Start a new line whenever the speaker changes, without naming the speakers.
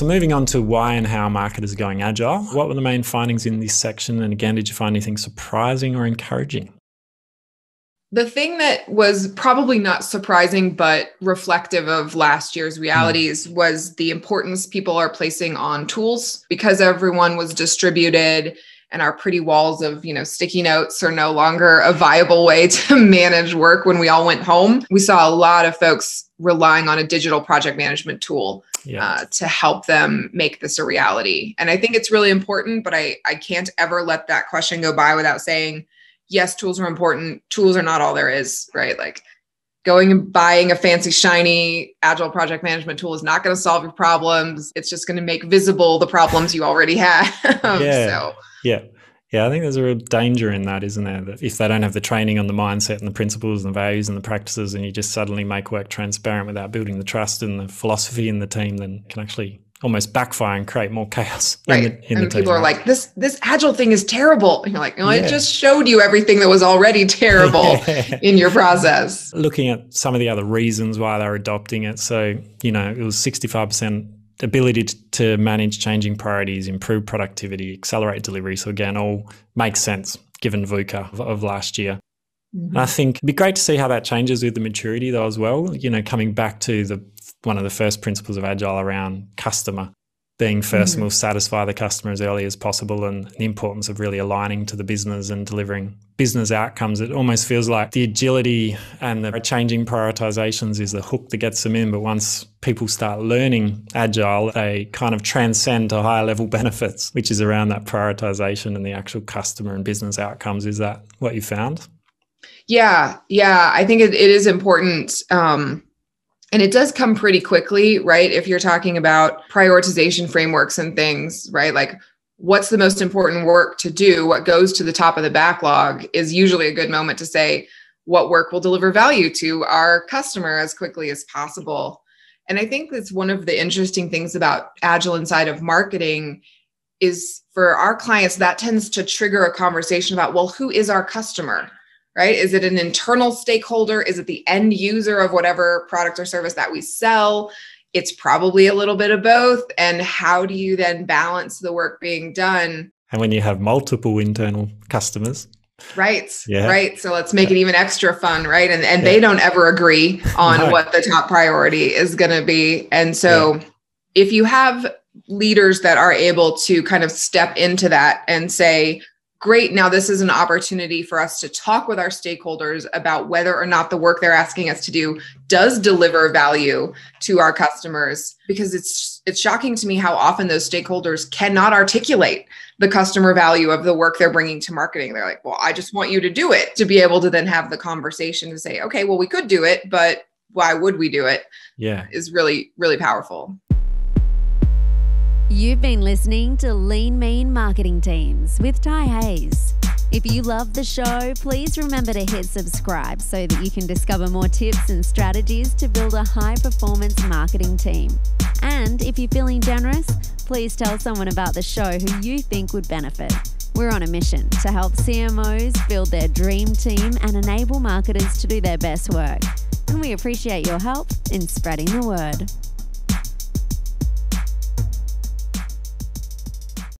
So moving on to why and how marketers are going agile, what were the main findings in this section? And again, did you find anything surprising or encouraging?
The thing that was probably not surprising, but reflective of last year's realities was the importance people are placing on tools, because everyone was distributed and our pretty walls of, sticky notes are no longer a viable way to manage work when we all went home. We saw a lot of folks relying on a digital project management tool to help them make this a reality. And I think it's really important, but I can't ever let that question go by without saying, yes, tools are important. Tools are not all there is, right? Like going and buying a fancy, shiny Agile project management tool is not going to solve your problems. It's just going to make visible the problems you already have.
Yeah, I think there's a real danger in that, isn't there? That if they don't have the training on the mindset and the principles and the values and the practices, and you just suddenly make work transparent without building the trust and the philosophy in the team, then it can actually almost backfire and create more chaos.
Right. In the team. People are like, this Agile thing is terrible. And you're like, no, it just showed you everything that was already terrible in your process.
Looking at some of the other reasons why they're adopting it. So, it was 65% ability to manage changing priorities, improve productivity, accelerate delivery. So again, all makes sense given VUCA of last year. And I think it'd be great to see how that changes with the maturity though as well. Coming back to one of the first principles of Agile around customer being first, and we'll satisfy the customer as early as possible, and the importance of really aligning to the business and delivering business outcomes. It almost feels like the agility and the changing prioritizations is the hook that gets them in. But once people start learning Agile, they kind of transcend to higher level benefits, which is around that prioritization and the actual customer and business outcomes. Is that what you found?
Yeah. I think it is important. And it does come pretty quickly, right? If you're talking about prioritization frameworks and things, right? Like what's the most important work to do? What goes to the top of the backlog is usually a good moment to say what work will deliver value to our customer as quickly as possible. And I think that's one of the interesting things about Agile inside of marketing is for our clients, that tends to trigger a conversation about, well, who is our customer? Right? Is it an internal stakeholder? Is it the end user of whatever product or service that we sell? It's probably a little bit of both. And how do you then balance the work being done?
And when you have multiple internal customers.
Right. Yeah. Right. So let's make it even extra fun. Right. And they don't ever agree on what the top priority is going to be. And so if you have leaders that are able to kind of step into that and say, great, now this is an opportunity for us to talk with our stakeholders about whether or not the work they're asking us to do does deliver value to our customers, because it's shocking to me how often those stakeholders cannot articulate the customer value of the work they're bringing to marketing. They're like, well, I just want you to do it, to be able to then have the conversation to say, okay, well, we could do it, but why would we do it? Yeah, is really, really powerful.
You've been listening to Lean Mean Marketing Teams with Ty Hayes. If you love the show, please remember to hit subscribe so that you can discover more tips and strategies to build a high-performance marketing team. And if you're feeling generous, please tell someone about the show who you think would benefit. We're on a mission to help CMOs build their dream team and enable marketers to do their best work. And we appreciate your help in spreading the word.